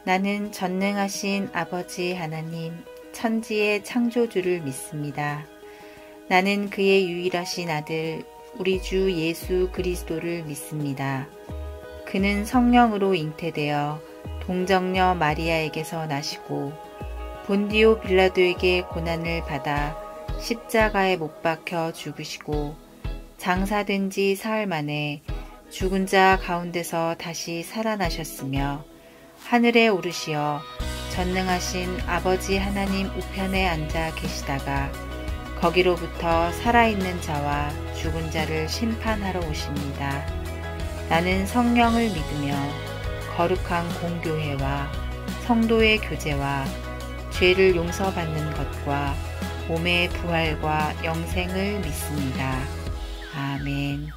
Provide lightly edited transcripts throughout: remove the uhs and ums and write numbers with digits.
나는 전능하신 아버지 하나님, 천지의 창조주를 믿습니다. 나는 그의 유일하신 아들, 우리 주 예수 그리스도를 믿습니다. 그는 성령으로 잉태되어 동정녀 마리아에게서 나시고 본디오 빌라도에게 고난을 받아 십자가에 못 박혀 죽으시고 장사된 지 사흘 만에 죽은 자 가운데서 다시 살아나셨으며 하늘에 오르시어 전능하신 아버지 하나님 우편에 앉아 계시다가 거기로부터 살아있는 자와 죽은 자를 심판하러 오십니다. 나는 성령을 믿으며 거룩한 공교회와 성도의 교제와 죄를 용서받는 것과 몸의 부활과 영생을 믿습니다. 아멘.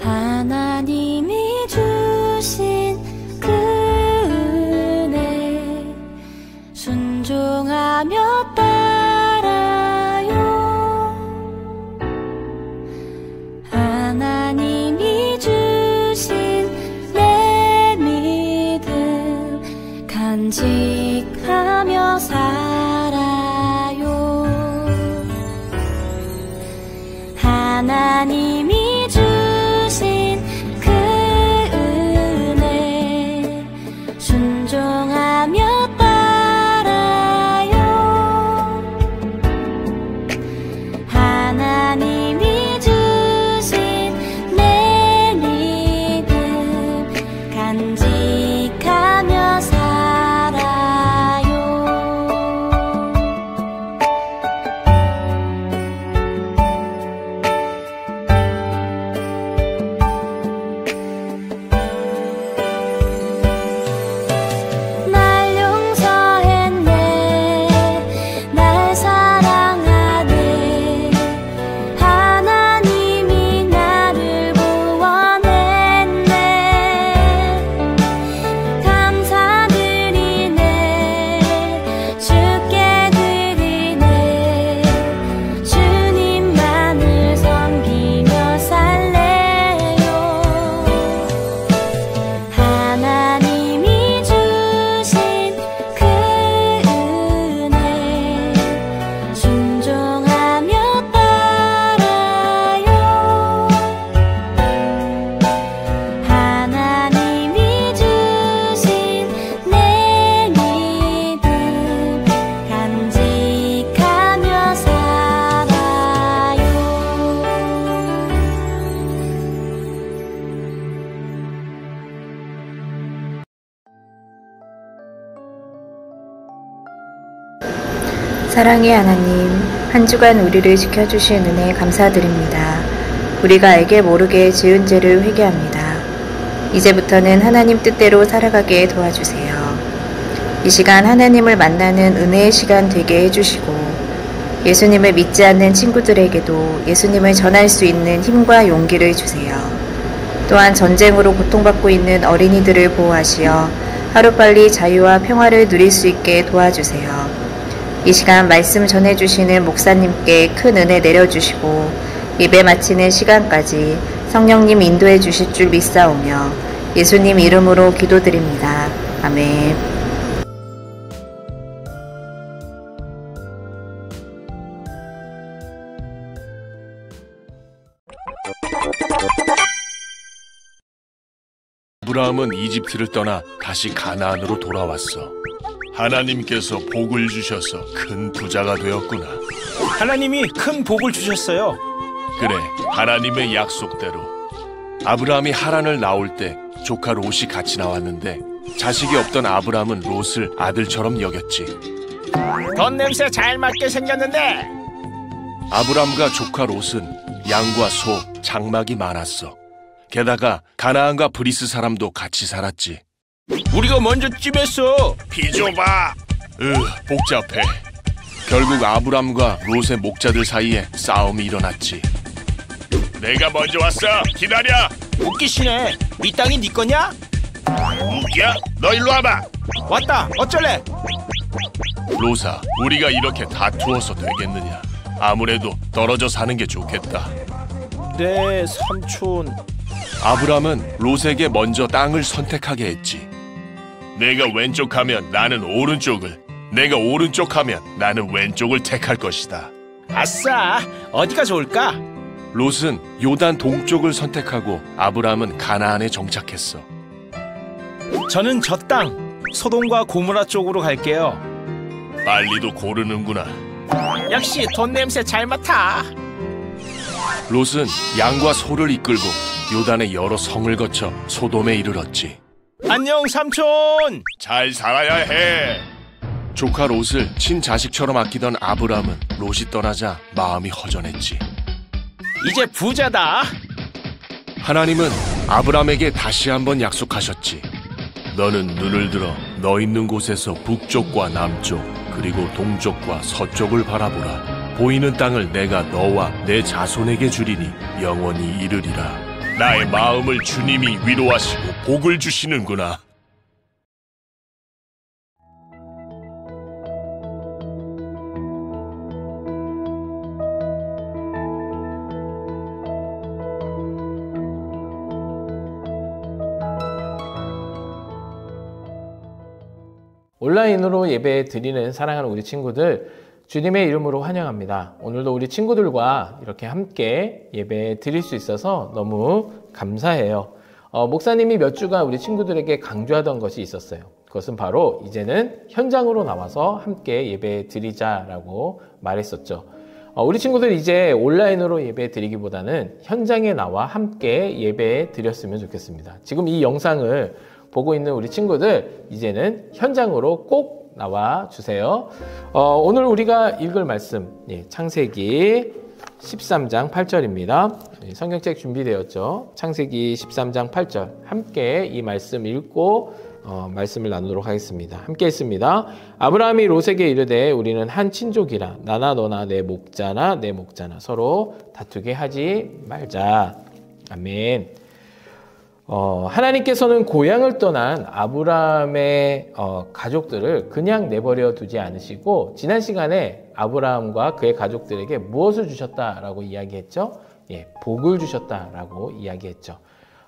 하나님이 주신 그 은혜 순종하며 따라요. 하나님이 주신 내 믿음 간직하며 살아요. 하나님이 순종하며 따라요. 하나님이 주신 내 믿음 간직하며 살아요. 사랑의 하나님, 한 주간 우리를 지켜주신 은혜 감사드립니다. 우리가 알게 모르게 지은 죄를 회개합니다. 이제부터는 하나님 뜻대로 살아가게 도와주세요. 이 시간 하나님을 만나는 은혜의 시간 되게 해주시고 예수님을 믿지 않는 친구들에게도 예수님을 전할 수 있는 힘과 용기를 주세요. 또한 전쟁으로 고통받고 있는 어린이들을 보호하시어 하루빨리 자유와 평화를 누릴 수 있게 도와주세요. 이 시간 말씀 전해주시는 목사님께 큰 은혜 내려주시고 예배 마치는 시간까지 성령님 인도해 주실 줄 믿사오며 예수님 이름으로 기도드립니다. 아멘. 아브라함은 이집트를 떠나 다시 가나안으로 돌아왔어. 하나님께서 복을 주셔서 큰 부자가 되었구나. 하나님이 큰 복을 주셨어요. 그래, 하나님의 약속대로. 아브라함이 하란을 나올 때 조카 롯이 같이 나왔는데 자식이 없던 아브라함은 롯을 아들처럼 여겼지. 돈 냄새 잘 맡게 생겼는데. 아브라함과 조카 롯은 양과 소, 장막이 많았어. 게다가 가나안과 브리스 사람도 같이 살았지. 우리가 먼저 찜했어. 비줘봐. 복잡해. 결국 아브람과 롯의 목자들 사이에 싸움이 일어났지. 내가 먼저 왔어. 기다려. 웃기시네. 이 땅이 네 거냐? 웃겨? 너 일로 와봐. 왔다. 어쩔래? 로사, 우리가 이렇게 다투어서 되겠느냐? 아무래도 떨어져 사는 게 좋겠다. 네, 삼촌. 아브람은 롯에게 먼저 땅을 선택하게 했지. 내가 왼쪽 하면 나는 오른쪽을, 내가 오른쪽 하면 나는 왼쪽을 택할 것이다. 아싸, 어디가 좋을까? 롯은 요단 동쪽을 선택하고 아브람은 가나안에 정착했어. 저는 저 땅, 소돔과 고모라 쪽으로 갈게요. 빨리도 고르는구나. 역시 돈 냄새 잘 맡아. 롯은 양과 소를 이끌고 요단의 여러 성을 거쳐 소돔에 이르렀지. 안녕, 삼촌. 잘 살아야 해. 조카 롯을 친자식처럼 아끼던 아브람은 롯이 떠나자 마음이 허전했지. 이제 부자다. 하나님은 아브람에게 다시 한번 약속하셨지. 너는 눈을 들어 너 있는 곳에서 북쪽과 남쪽 그리고 동쪽과 서쪽을 바라보라. 보이는 땅을 내가 너와 내 자손에게 주리니 영원히 이르리라. 나의 마음을 주님이 위로하시고 복을 주시는구나. 온라인으로 예배 드리는 사랑하는 우리 친구들, 주님의 이름으로 환영합니다. 오늘도 우리 친구들과 이렇게 함께 예배 드릴 수 있어서 너무 감사해요. 목사님이 몇 주간 우리 친구들에게 강조하던 것이 있었어요. 그것은 바로 이제는 현장으로 나와서 함께 예배 드리자라고 말했었죠. 우리 친구들 이제 온라인으로 예배 드리기보다는 현장에 나와 함께 예배 드렸으면 좋겠습니다. 지금 이 영상을 보고 있는 우리 친구들, 이제는 현장으로 꼭 나와 주세요. 오늘 우리가 읽을 말씀, 창세기 13장 8절입니다. 성경책 준비되었죠? 창세기 13장 8절. 함께 이 말씀 읽고 말씀을 나누도록 하겠습니다. 함께 읽습니다. 아브라함이 롯에게 이르되 우리는 한 친족이라 나나 너나 내 목자나 내 목자나 서로 다투게 하지 말자. 아멘. 하나님께서는 고향을 떠난 아브라함의 가족들을 그냥 내버려 두지 않으시고 지난 시간에 아브라함과 그의 가족들에게 무엇을 주셨다라고 이야기했죠? 복을 주셨다라고 이야기했죠.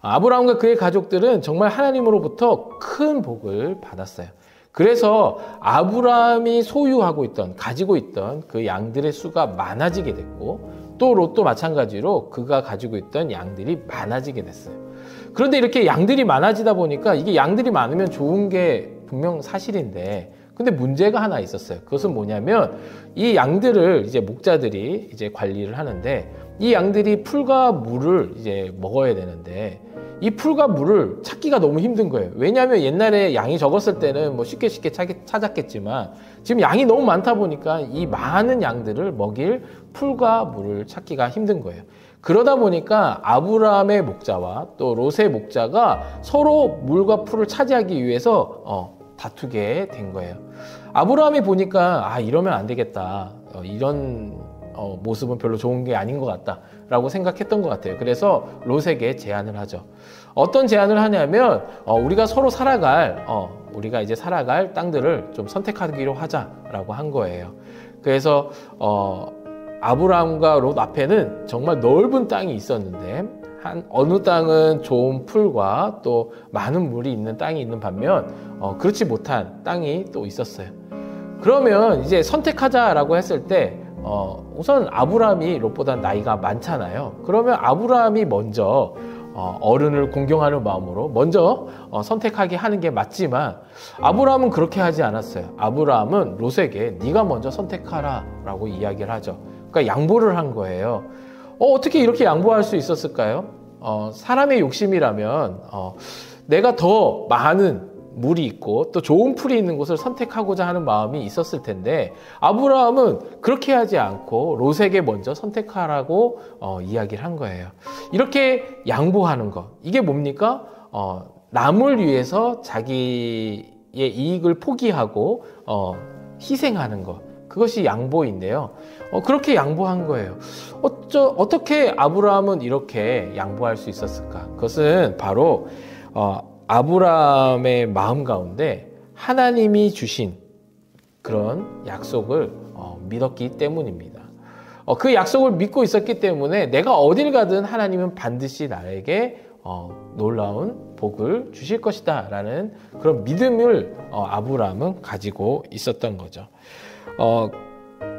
아브라함과 그의 가족들은 정말 하나님으로부터 큰 복을 받았어요. 그래서 아브라함이 소유하고 있던, 가지고 있던 그 양들의 수가 많아지게 됐고 또 롯도 마찬가지로 그가 가지고 있던 양들이 많아지게 됐어요. 그런데 이렇게 양들이 많아지다 보니까 이게 양들이 많으면 좋은 게 분명 사실인데 근데 문제가 하나 있었어요. 그것은 뭐냐면 이 양들을 이제 목자들이 이제 관리를 하는데 이 양들이 풀과 물을 이제 먹어야 되는데 이 풀과 물을 찾기가 너무 힘든 거예요. 왜냐하면 옛날에 양이 적었을 때는 뭐 쉽게 찾았겠지만 지금 양이 너무 많다 보니까 이 많은 양들을 먹일 풀과 물을 찾기가 힘든 거예요. 그러다 보니까 아브라함의 목자와 또 롯의 목자가 서로 물과 풀을 차지하기 위해서 다투게 된 거예요. 아브라함이 보니까 이러면 안 되겠다. 이런 모습은 별로 좋은 게 아닌 것 같다 라고 생각했던 것 같아요. 그래서 롯에게 제안을 하죠. 어떤 제안을 하냐면 우리가 서로 우리가 이제 살아갈 땅들을 좀 선택하기로 하자라고 한 거예요. 그래서 아브라함과 롯 앞에는 정말 넓은 땅이 있었는데 어느 땅은 좋은 풀과 또 많은 물이 있는 땅이 있는 반면 그렇지 못한 땅이 또 있었어요. 그러면 이제 선택하자라고 했을 때 우선 아브라함이 롯보다 나이가 많잖아요. 그러면 아브라함이 먼저 어른을 공경하는 마음으로 먼저 선택하게 하는 게 맞지만 아브라함은 그렇게 하지 않았어요. 아브라함은 롯에게 네가 먼저 선택하라 라고 이야기를 하죠. 그러니까 양보를 한 거예요. 어떻게 이렇게 양보할 수 있었을까요? 사람의 욕심이라면 내가 더 많은 물이 있고 또 좋은 풀이 있는 곳을 선택하고자 하는 마음이 있었을 텐데 아브라함은 그렇게 하지 않고 롯에게 먼저 선택하라고 이야기를 한 거예요. 이렇게 양보하는 것, 이게 뭡니까? 남을 위해서 자기의 이익을 포기하고 희생하는 것, 그것이 양보인데요. 그렇게 양보한 거예요. 어떻게 아브라함은 이렇게 양보할 수 있었을까? 그것은 바로 아브라함의 마음 가운데 하나님이 주신 그런 약속을 믿었기 때문입니다. 그 약속을 믿고 있었기 때문에 내가 어딜 가든 하나님은 반드시 나에게 놀라운 복을 주실 것이다 라는 그런 믿음을 아브라함은 가지고 있었던 거죠.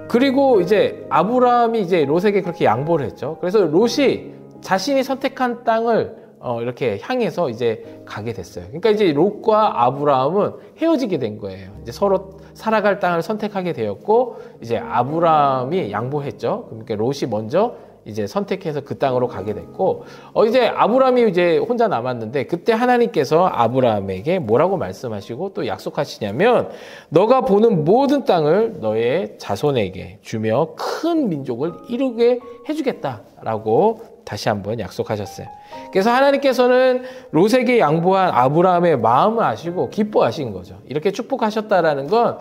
그리고 이제 아브라함이 이제 롯에게 그렇게 양보를 했죠. 그래서 롯이 자신이 선택한 땅을 이렇게 향해서 이제 가게 됐어요. 그러니까 이제 롯과 아브라함은 헤어지게 된 거예요. 이제 서로 살아갈 땅을 선택하게 되었고, 이제 아브라함이 양보했죠. 그러니까 롯이 먼저 이제 선택해서 그 땅으로 가게 됐고, 이제 아브라함이 이제 혼자 남았는데, 그때 하나님께서 아브라함에게 뭐라고 말씀하시고 또 약속하시냐면, 너가 보는 모든 땅을 너의 자손에게 주며 큰 민족을 이루게 해주겠다라고 다시 한번 약속하셨어요. 그래서 하나님께서는 롯에게 양보한 아브라함의 마음을 아시고 기뻐하신 거죠. 이렇게 축복하셨다라는 건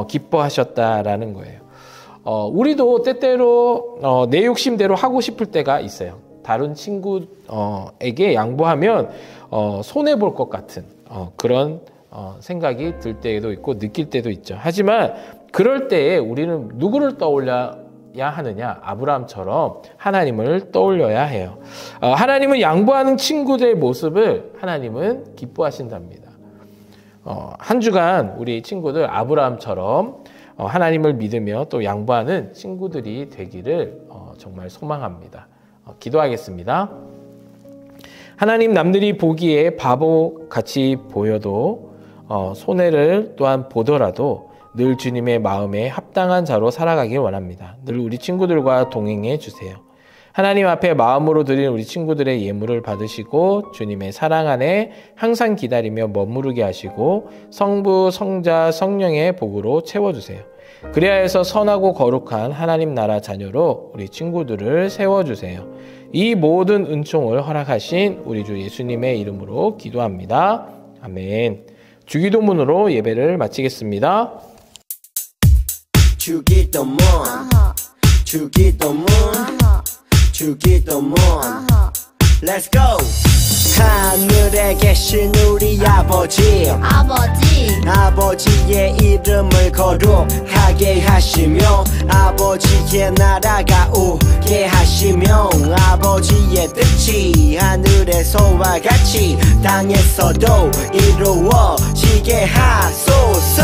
기뻐하셨다라는 거예요. 우리도 때때로 내 욕심대로 하고 싶을 때가 있어요. 다른 친구에게 양보하면 손해볼 것 같은 그런 생각이 들 때도 있고 느낄 때도 있죠. 하지만 그럴 때에 우리는 누구를 떠올려야 하느냐? 아브라함처럼 하나님을 떠올려야 해요. 하나님은 양보하는 친구들의 모습을 하나님은 기뻐하신답니다. 한 주간 우리 친구들 아브라함처럼 하나님을 믿으며 또 양보하는 친구들이 되기를 정말 소망합니다. 기도하겠습니다. 하나님, 남들이 보기에 바보같이 보여도 손해를 또한 보더라도 늘 주님의 마음에 합당한 자로 살아가길 원합니다. 늘 우리 친구들과 동행해 주세요. 하나님 앞에 마음으로 드린 우리 친구들의 예물을 받으시고 주님의 사랑 안에 항상 기다리며 머무르게 하시고 성부, 성자, 성령의 복으로 채워주세요. 그래야 해서 선하고 거룩한 하나님 나라 자녀로 우리 친구들을 세워주세요. 이 모든 은총을 허락하신 우리 주 예수님의 이름으로 기도합니다. 아멘. 주기도문으로 예배를 마치겠습니다. 주기도문 주기도문 주기도문 Let's go! 하늘에 계신 우리 아버지의 이름을 거룩하게 하시며 아버지의 나라가 오게 하시며 아버지의 뜻이 하늘에서와 같이 땅에서도 이루어지게 하소서.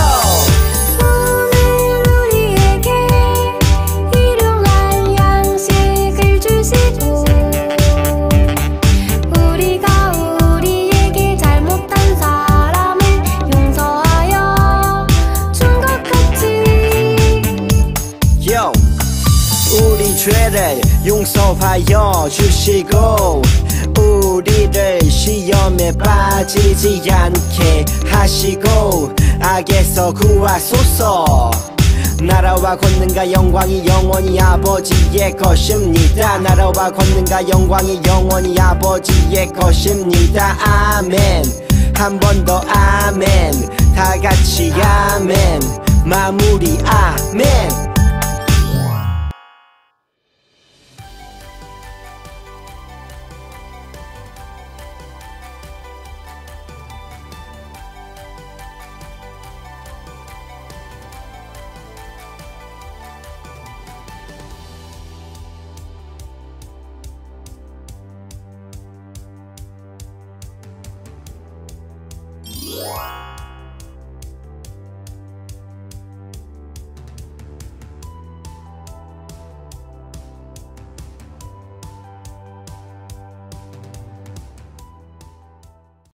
죄를 용서하여 주시고 우리를 시험에 빠지지 않게 하시고 악에서 구하소서. 나라와 권능과 영광이 영원히 아버지의 것입니다. 나라와 권능과 영광이 영원히 아버지의 것입니다. 아멘. 한 번 더 아멘. 다 같이 아멘. 마무리 아멘. Wow.